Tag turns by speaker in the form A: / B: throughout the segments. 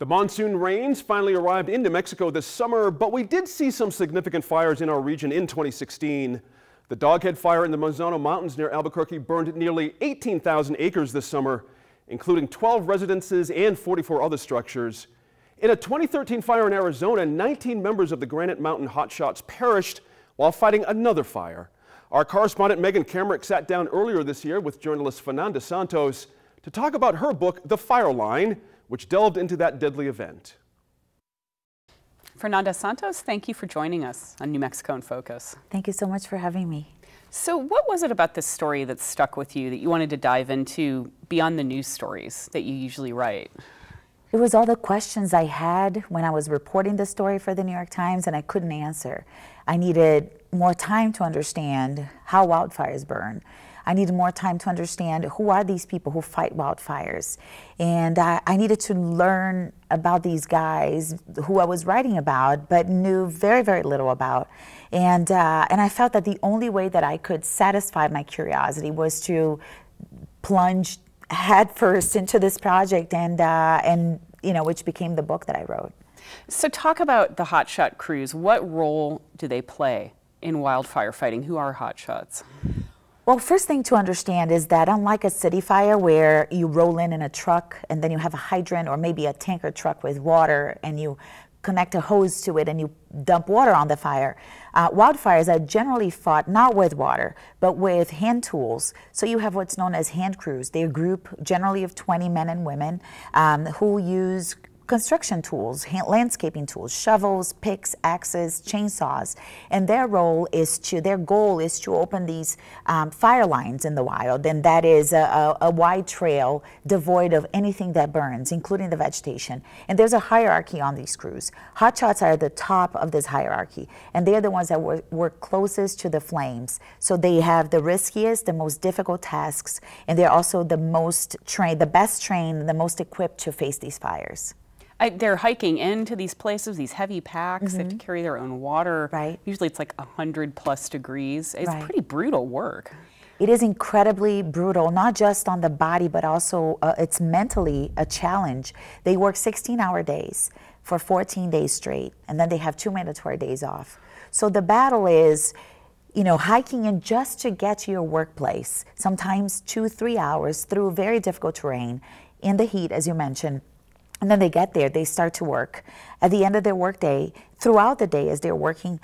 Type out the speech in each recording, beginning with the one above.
A: The monsoon rains finally arrived into Mexico this summer, but we did see some significant fires in our region in 2016. The Doghead Fire in the Manzano Mountains near Albuquerque burned nearly 18,000 acres this summer, including 12 residences and 44 other structures. In a 2013 fire in Arizona, 19 members of the Granite Mountain Hotshots perished while fighting another fire. Our correspondent Megan Kamerick sat down earlier this year with journalist Fernanda Santos to talk about her book, The Fire Line, which delved into that deadly event.
B: Fernanda Santos, thank you for joining us on New Mexico in Focus.
C: Thank you so much for having me.
B: So what was it about this story that stuck with you that you wanted to dive into beyond the news stories that you usually write?
C: It was all the questions I had when I was reporting the story for the New York Times and I couldn't answer. I needed more time to understand how wildfires burn. I needed more time to understand who are these people who fight wildfires. And I needed to learn about these guys who I was writing about, but knew very, very little about. And I felt that the only way that I could satisfy my curiosity was to plunge headfirst into this project, and you know, which became the book that I wrote.
B: So talk about the hotshot crews. What role do they play in wildfire fighting? Who are hotshots?
C: Well, first thing to understand is that unlike a city fire where you roll in a truck and then you have a hydrant or maybe a tanker truck with water and you connect a hose to it and you dump water on the fire, wildfires are generally fought not with water but with hand tools. So you have what's known as hand crews. They're a group generally of 20 men and women who use construction tools, landscaping tools, shovels, picks, axes, chainsaws, and their goal is to open these fire lines in the wild, and that is a wide trail devoid of anything that burns, including the vegetation. And there's a hierarchy on these crews. Hotshots are at the top of this hierarchy, and they're the ones that work closest to the flames. So they have the riskiest, the most difficult tasks, and they're also the most trained, the best trained, the most equipped to face these fires.
B: They're hiking into these places, these heavy packs. They have to carry their own water.
C: Right.
B: Usually it's like 100+ degrees. It's
C: right.
B: Pretty brutal work.
C: It is incredibly brutal, not just on the body, but also it's mentally a challenge. They work 16-hour days for 14 days straight, and then they have 2 mandatory days off. So the battle is, you know, hiking in just to get to your workplace, sometimes 2-3 hours through very difficult terrain in the heat, as you mentioned. And then they get there, they start to work. At the end of their workday, throughout the day as they're working,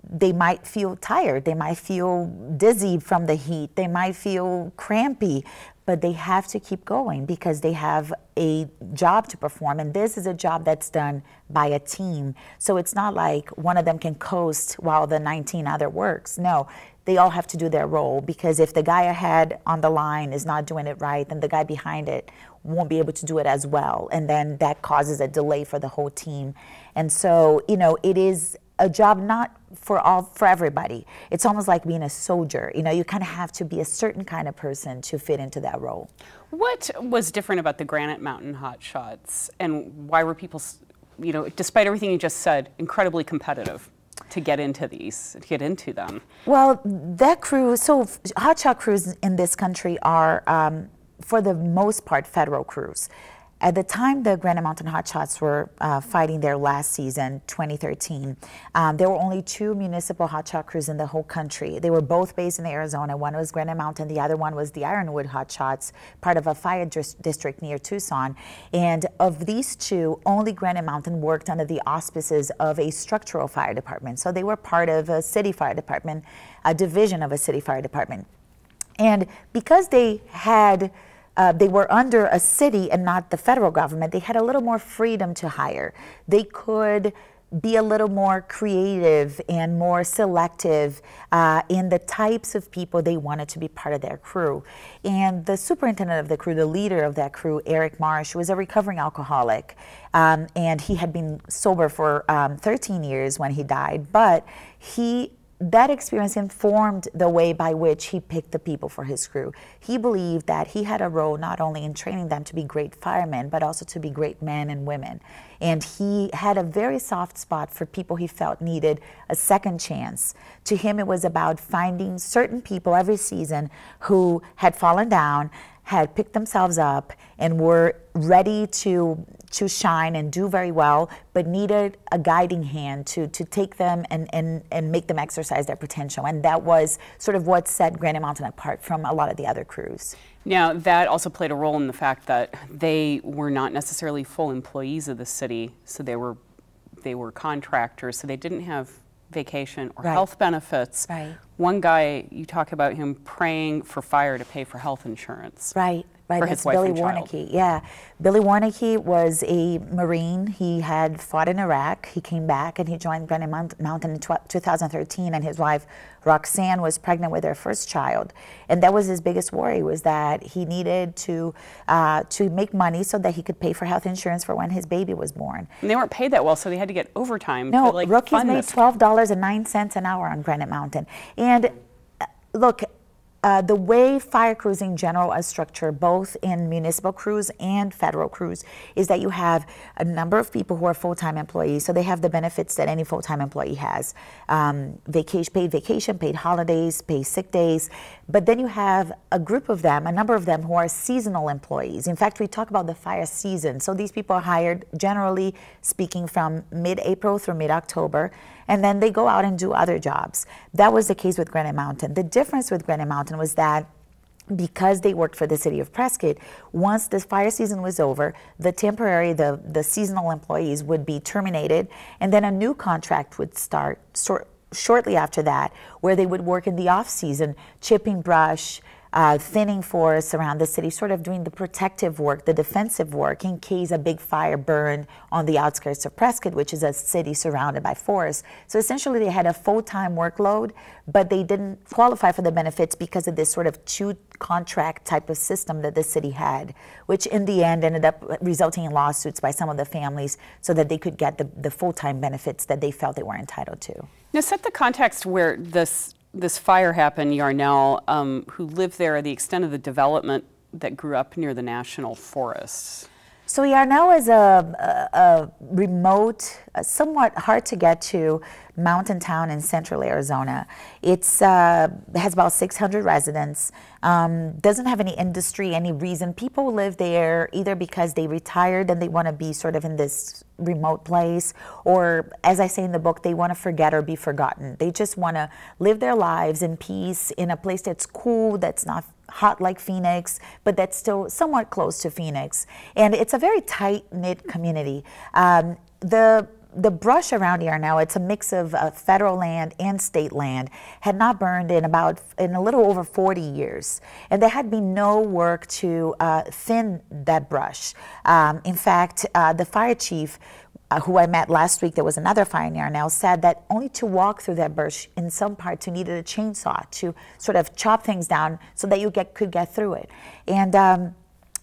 C: they might feel tired, they might feel dizzy from the heat, they might feel crampy, but they have to keep going because they have a job to perform, and this is a job that's done by a team. So it's not like one of them can coast while the 19 other works. No, they all have to do their role, because if the guy ahead on the line is not doing it right, then the guy behind it won't be able to do it as well, and then that causes a delay for the whole team. And so, you know, it is a job not for everybody. It's almost like being a soldier. You know, you kind of have to be a certain kind of person to fit into that role.
B: What was different about the Granite Mountain Hotshots, and why were people, you know, despite everything you just said, incredibly competitive to get into them?
C: Well, that crew, so hotshot crews in this country are, for the most part, federal crews. At the time the Granite Mountain Hotshots were fighting their last season, 2013, there were only 2 municipal hotshot crews in the whole country. They were both based in Arizona. One was Granite Mountain, the other one was the Ironwood Hotshots, part of a fire district near Tucson. And of these 2, only Granite Mountain worked under the auspices of a structural fire department. So they were part of a city fire department, a division of a city fire department. And because they were under a city and not the federal government, they had a little more freedom to hire. They could be a little more creative and more selective in the types of people they wanted to be part of their crew. And the superintendent of the crew, the leader of that crew, Eric Marsh, was a recovering alcoholic. And he had been sober for 13 years when he died, but that experience informed the way by which he picked the people for his crew. He believed that he had a role not only in training them to be great firemen, but also to be great men and women. And he had a very soft spot for people he felt needed a second chance. To him, it was about finding certain people every season who had fallen down, had picked themselves up and were ready to shine and do very well, but needed a guiding hand to take them and make them exercise their potential. And that was sort of what set Granite Mountain apart from a lot of the other crews.
B: Now, that also played a role in the fact that they were not necessarily full employees of the city, so they were contractors, so they didn't have vacation or health benefits.
C: Right.
B: One guy, you talk about him praying for fire to pay for health insurance.
C: Right. Right,
B: for
C: that's
B: his wife
C: Billy
B: and child.
C: Warnke. Yeah, Billy Warnke was a Marine. He had fought in Iraq. He came back and he joined Granite Mountain in 2013. And his wife Roxanne was pregnant with their first child, and that was his biggest worry, was that he needed to make money so that he could pay for health insurance for when his baby was born.
B: And they weren't paid that well, so they had to get overtime.
C: No,
B: to, like,
C: rookies
B: fund
C: made
B: this.
C: $12.09 an hour on Granite Mountain. And look. The way fire crews in general are structured, both in municipal crews and federal crews, is that you have a number of people who are full-time employees, so they have the benefits that any full-time employee has. Paid vacation, paid holidays, paid sick days. But then you have a group of them, a number of them, who are seasonal employees. In fact, we talk about the fire season. So these people are hired, generally speaking, from mid-April through mid-October, and then they go out and do other jobs. That was the case with Granite Mountain. The difference with Granite Mountain was that because they worked for the city of Prescott, once the fire season was over, the seasonal employees would be terminated, and then a new contract would start shortly after that, where they would work in the off-season, chipping brush, thinning forests around the city, sort of doing the protective work, the defensive work, in case a big fire burned on the outskirts of Prescott, which is a city surrounded by forests. So essentially they had a full-time workload, but they didn't qualify for the benefits because of this sort of contract type of system that the city had, which in the end ended up resulting in lawsuits by some of the families so that they could get the full-time benefits that they felt they were entitled to.
B: Now, set the context where this fire happened. Yarnell, who lived there, the extent of the development that grew up near the national forests.
C: So Yarnell is a remote, somewhat hard to get to mountain town in central Arizona. It has about 600 residents, doesn't have any industry, any reason. People live there either because they retired and they want to be sort of in this remote place, or, as I say in the book, they want to forget or be forgotten. They just want to live their lives in peace in a place that's cool, that's not hot like Phoenix, but that's still somewhat close to Phoenix. And it's a very tight-knit community. The brush around here now, it's a mix of federal land and state land, had not burned in a little over 40 years. And there had been no work to thin that brush. In fact, the fire chief, who I met last week, there was another fire in Yarnell, said that only to walk through that bush in some parts you needed a chainsaw to sort of chop things down so that you could get through it. And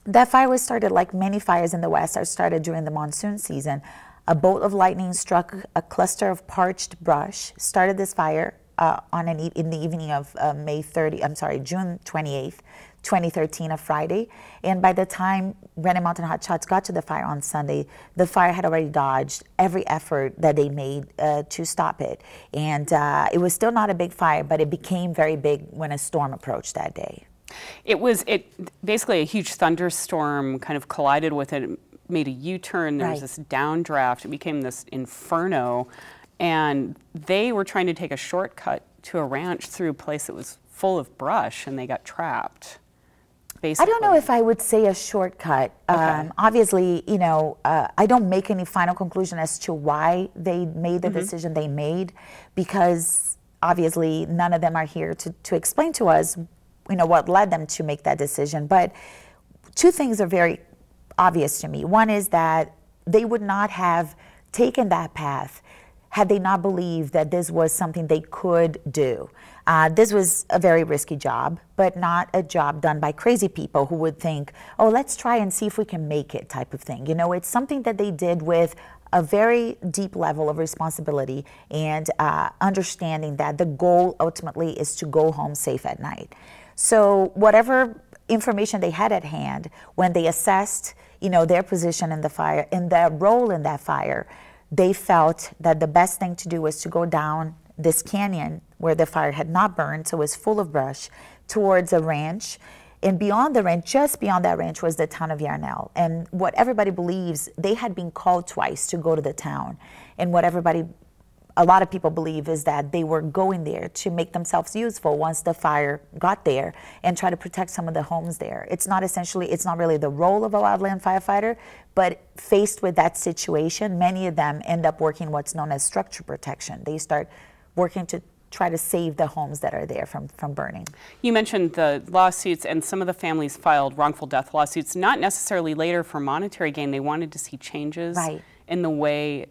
C: that fire was started, like many fires in the West, are started during the monsoon season. A bolt of lightning struck a cluster of parched brush, started this fire in the evening of June 28th, 2013, a Friday. And by the time Granite Mountain Hot Shots got to the fire on Sunday, the fire had already dodged every effort that they made to stop it. And it was still not a big fire, but it became very big when a storm approached that day.
B: It basically a huge thunderstorm kind of collided with it, made a U-turn. There was this downdraft. It became this inferno, and they were trying to take a shortcut to a ranch through a place that was full of brush, and they got trapped. Basically.
C: I don't know if I would say a shortcut.
B: Okay.
C: Obviously, I don't make any final conclusion as to why they made the decision they made, because obviously none of them are here to explain to us, what led them to make that decision. But two things are very obvious to me. One is that they would not have taken that path had they not believed that this was something they could do. This was a very risky job, but not a job done by crazy people who would think, oh, let's try and see if we can make it type of thing. It's something that they did with a very deep level of responsibility and understanding that the goal ultimately is to go home safe at night. So whatever information they had at hand when they assessed, their position in the fire and their role in that fire, they felt that the best thing to do was to go down this canyon where the fire had not burned, so it was full of brush, towards a ranch And beyond the ranch, just beyond that ranch, was the town of Yarnell. And what everybody believes, they had been called twice to go to the town. And what a lot of people believe is that they were going there to make themselves useful once the fire got there and try to protect some of the homes there. It's not really the role of a wildland firefighter, but faced with that situation, many of them end up working what's known as structure protection. They start working to try to save the homes that are there from burning.
B: You mentioned the lawsuits, and some of the families filed wrongful death lawsuits, not necessarily later for monetary gain. They wanted to see changes in the way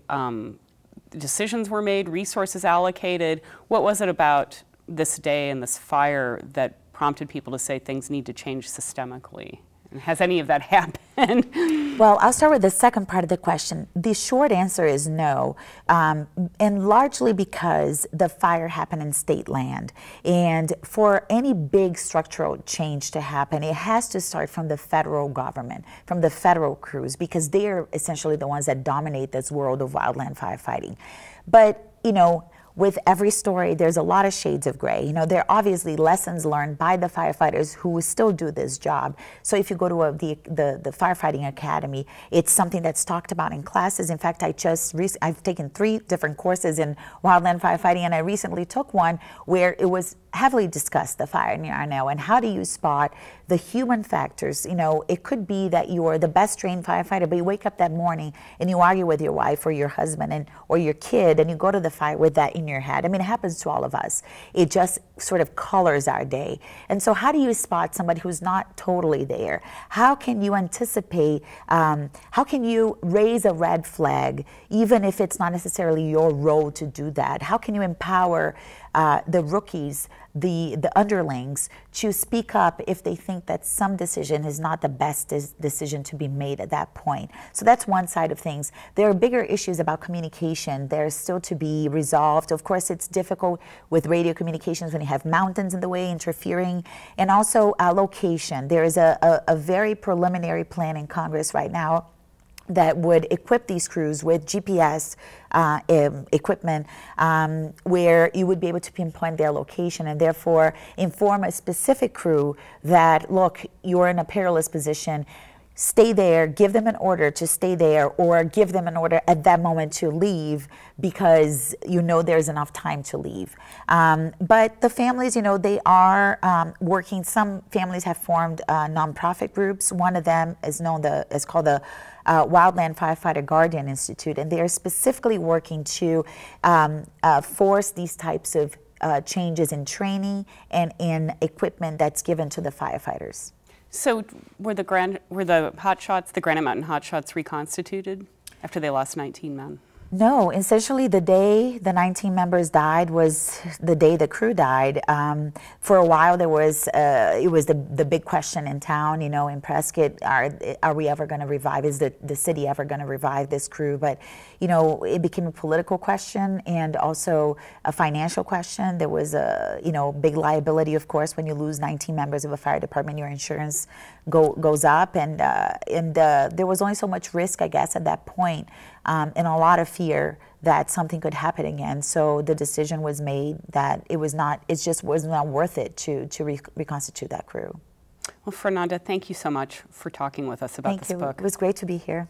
B: decisions were made, resources allocated. What was it about this day and this fire that prompted people to say things need to change systemically? And has any of that happened?
C: Well, I'll start with the second part of the question. The short answer is no, and largely because the fire happened in state land. And for any big structural change to happen, it has to start from the federal government, from the federal crews, because they're essentially the ones that dominate this world of wildland firefighting. But, you know, with every story, there's a lot of shades of gray. You know, there are obviously lessons learned by the firefighters who still do this job. So if you go to the firefighting academy, it's something that's talked about in classes. In fact, I've taken 3 different courses in wildland firefighting, and I recently took one where it was heavily discussed, the fire in Yarnell, and how do you spot the human factors. You know, it could be that you are the best trained firefighter, but you wake up that morning and you argue with your wife or your husband or your kid, and you go to the fire with that in your head. I mean, it happens to all of us. It just sort of colors our day. And so how do you spot somebody who's not totally there? How can you anticipate, how can you raise a red flag, even if it's not necessarily your role to do that? How can you empower the rookies, the underlings, to speak up if they think that some decision is not the best decision to be made at that point? So that's one side of things. There are bigger issues about communication. They're still to be resolved. Of course, it's difficult with radio communications when you have mountains in the way interfering, and also location. There is a very preliminary plan in Congress right now that would equip these crews with GPS equipment, where you would be able to pinpoint their location and therefore inform a specific crew that, look, you're in a perilous position, stay there, give them an order to stay there, or give them an order at that moment to leave because you know there's enough time to leave. But the families, you know, they are working. Some families have formed nonprofit groups. One of them is called the Wildland Firefighter Guardian Institute, and they are specifically working to force these types of changes in training and in equipment that's given to the firefighters.
B: So were the Granite Mountain Hotshots reconstituted after they lost 19 men?
C: No, essentially the day the 19 members died was the day the crew died. For a while there was, it was the big question in town, you know, in Prescott, are we ever going to revive, is the city ever going to revive this crew? But, you know, it became a political question and also a financial question. There was a, you know, big liability, of course, when you lose 19 members of a fire department, your insurance goes up, and there was only so much risk, I guess, at that point. And a lot of fear that something could happen again. So the decision was made that it just was not worth it to reconstitute that crew.
B: Well, Fernanda, thank you so much for talking with us about this book.
C: It was great to be here.